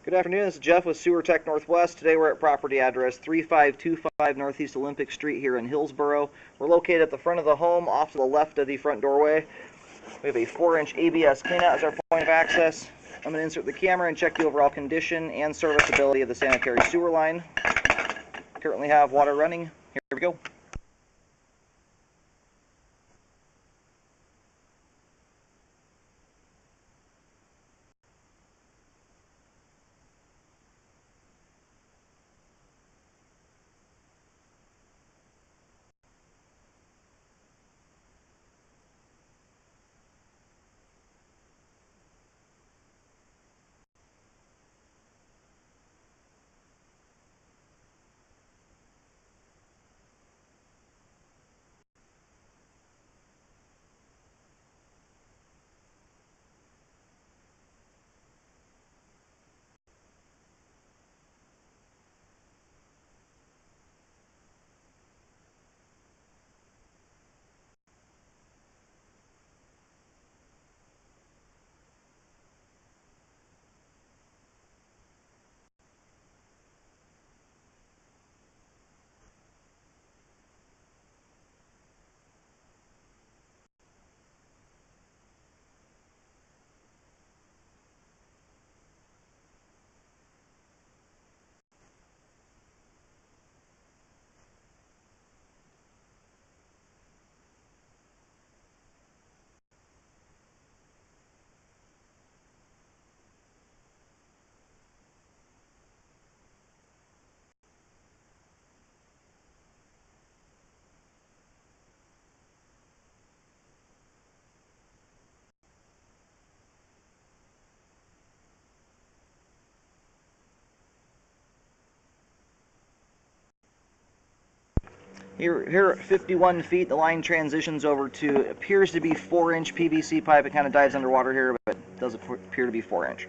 Good afternoon, this is Jeff with Sewer Tech Northwest. Today we're at property address 3525 Northeast Olympic Street here in Hillsboro. We're located at the front of the home, off to the left of the front doorway. We have a 4-inch ABS cleanout as our point of access. I'm going to insert the camera and check the overall condition and serviceability of the sanitary sewer line. Currently have water running. Here we go. Here at 51 feet, the line transitions over to, appears to be 4-inch PVC pipe. It kind of dives underwater here, but it does appear to be 4-inch.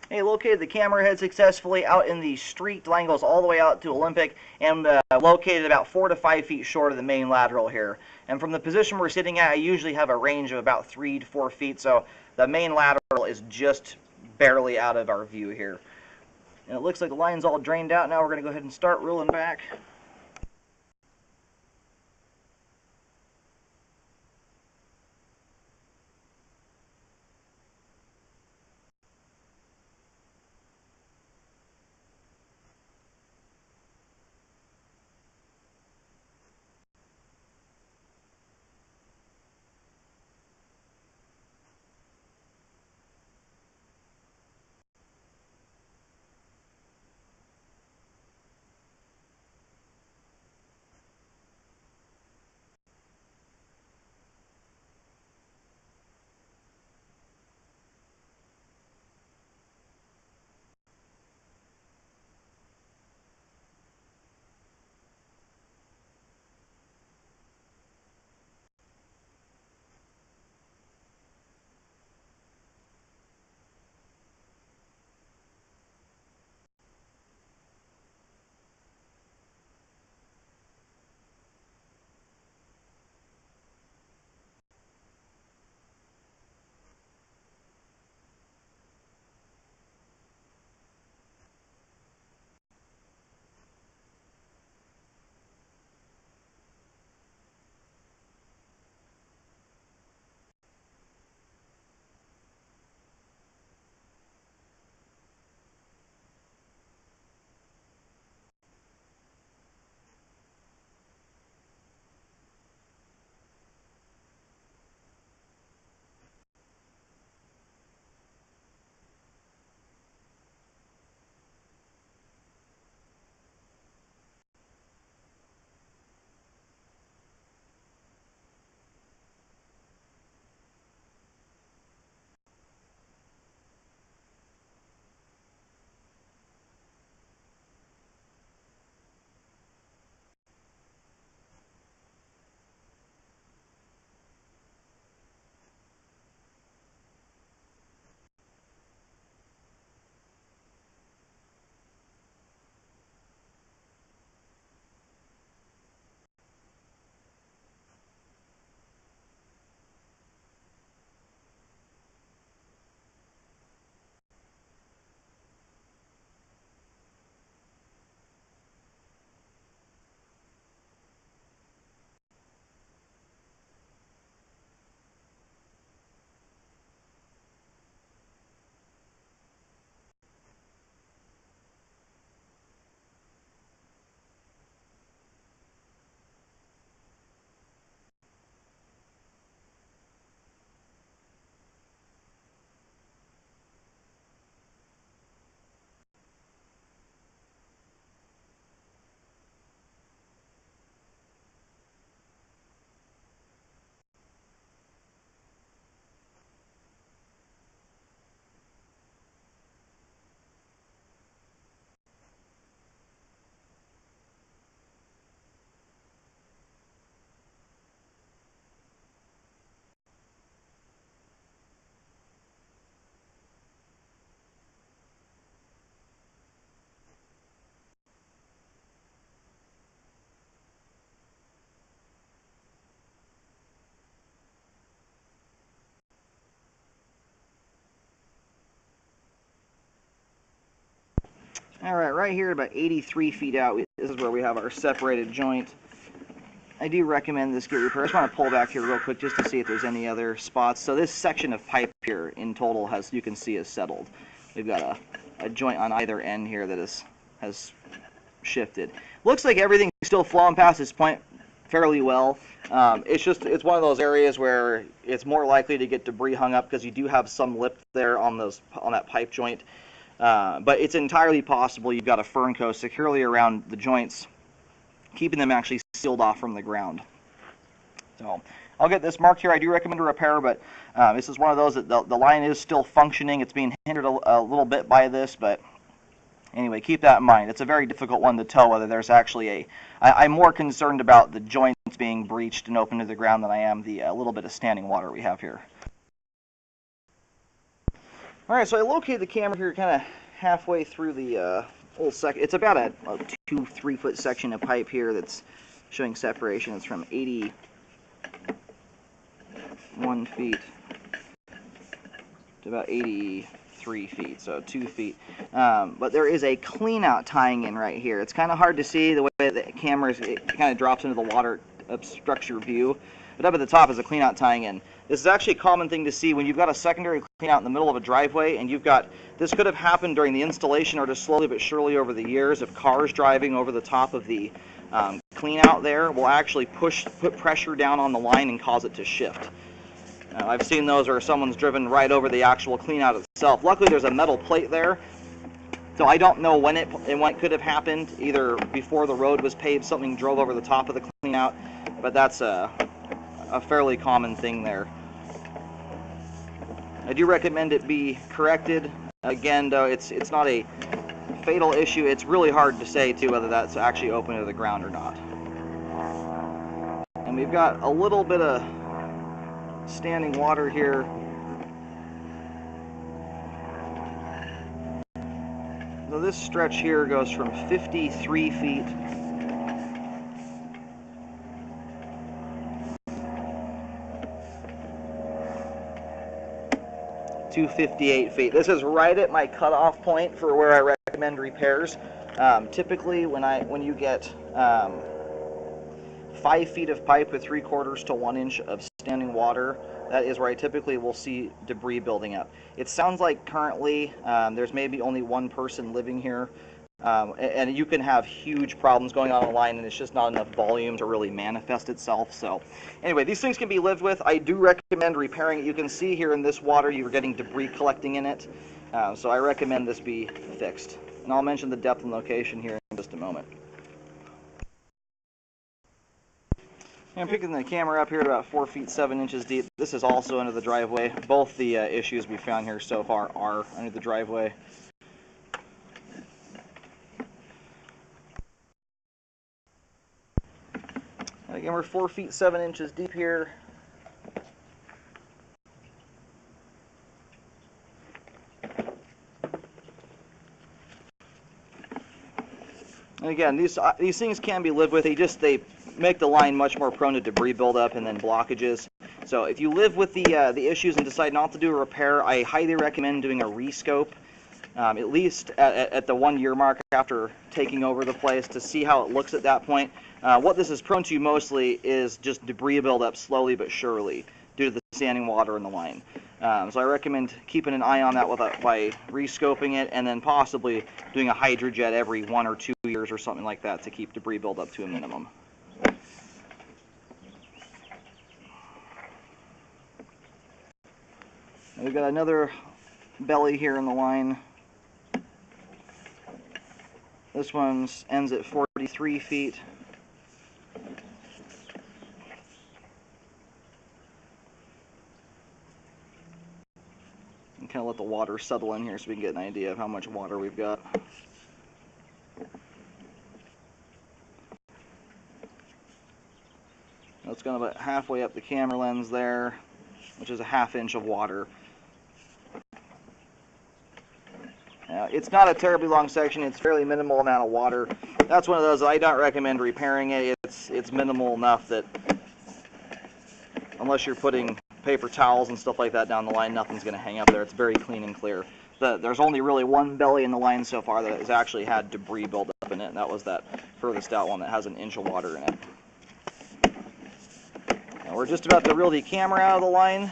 Hey, located the camera head successfully out in the street. The line goes all the way out to Olympic and located about 4 to 5 feet short of the main lateral here. And from the position we're sitting at, I usually have a range of about 3 to 4 feet, so the main lateral is just barely out of our view here. And it looks like the line's all drained out. Now we're going to go ahead and start reeling back. Alright, right here about 83 feet out, this is where we have our separated joint. I do recommend this get repaired. I just want to pull back here real quick just to see if there's any other spots. So this section of pipe here in total has, you can see, is settled. We've got a joint on either end here that has shifted. Looks like everything's still flowing past this point fairly well. It's one of those areas where it's more likely to get debris hung up because you do have some lip there on that pipe joint. But it's entirely possible you've got a Fernco securely around the joints, keeping them actually sealed off from the ground. So I'll get this marked here. I do recommend a repair, but this is one of those that the line is still functioning. It's being hindered a little bit by this, but anyway, keep that in mind. It's a very difficult one to tell whether there's actually I'm more concerned about the joints being breached and open to the ground than I am the little bit of standing water we have here. Alright, so I located the camera here kind of halfway through the old section. It's about a 2-3 foot section of pipe here that's showing separation. It's from 81 feet to about 83 feet, so 2 feet. But there is a clean out tying in right here. It's kind of hard to see the way the camera it kind of drops into the water, obstructs your view. But up at the top is a clean out tying in. This is actually a common thing to see when you've got a secondary clean out in the middle of a driveway, and you've got, this could have happened during the installation or just slowly but surely over the years of cars driving over the top of the clean out there will actually put pressure down on the line and cause it to shift. I've seen those where someone's driven right over the actual clean out itself. Luckily there's a metal plate there, so I don't know when it could have happened, either before the road was paved, something drove over the top of the clean out, but that's a fairly common thing there. I do recommend it be corrected. Again, though, it's not a fatal issue. It's really hard to say too whether that's actually open to the ground or not. And we've got a little bit of standing water here. So this stretch here goes from 53 feet to 58 feet. This is right at my cutoff point for where I recommend repairs. Typically, when you get 5 feet of pipe with 3/4 to 1 inch of standing water, that is where I typically will see debris building up. It sounds like currently there's maybe only one person living here, and you can have huge problems going on the line, and it's just not enough volume to really manifest itself. So anyway, these things can be lived with. I do recommend repairing it. You can see here in this water you're getting debris collecting in it, so I recommend this be fixed. And I'll mention the depth and location here in just a moment. I'm picking the camera up here at about 4 feet 7 inches deep. This is also under the driveway. Both the issues we found here so far are under the driveway. And again, we're 4 feet 7 inches deep here. And again, these things can be lived with. They make the line much more prone to debris buildup and then blockages. So if you live with the issues and decide not to do a repair, I highly recommend doing a rescope, at least at the 1 year mark after taking over the place, to see how it looks at that point. What this is prone to mostly is just debris buildup slowly but surely due to the standing water in the line. So I recommend keeping an eye on that by rescoping it, and then possibly doing a hydrojet every 1 or 2 years or something like that to keep debris buildup to a minimum. We've got another belly here in the line. This one ends at 43 feet. And kind of let the water settle in here so we can get an idea of how much water we've got. It's going about halfway up the camera lens there, which is a 1/2 inch of water. It's not a terribly long section. It's fairly minimal amount of water. That's one of those I don't recommend repairing it. It's minimal enough that unless you're putting paper towels and stuff like that down the line, nothing's going to hang up there. It's very clean and clear. There's only really one belly in the line so far that has actually had debris build up in it, and that was that furthest out one that has 1 inch of water in it. Now we're just about to reel the camera out of the line.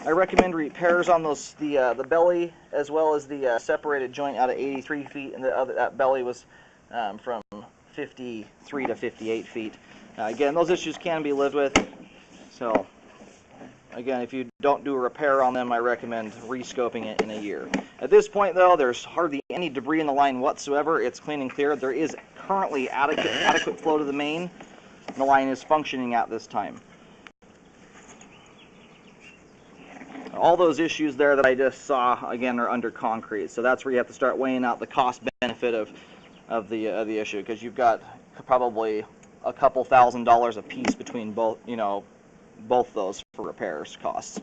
I recommend repairs on the belly as well as the separated joint out of 83 feet, and that belly was from 53 to 58 feet. Again, those issues can be lived with. So again, if you don't do a repair on them, I recommend rescoping it in a year. At this point, though, there's hardly any debris in the line whatsoever. It's clean and clear. There is currently adequate flow to the main, and the line is functioning at this time. All those issues there that I just saw, again, are under concrete. So that's where you have to start weighing out the cost-benefit of the issue, because you've got probably a couple $1,000s a piece between both those for repairs costs.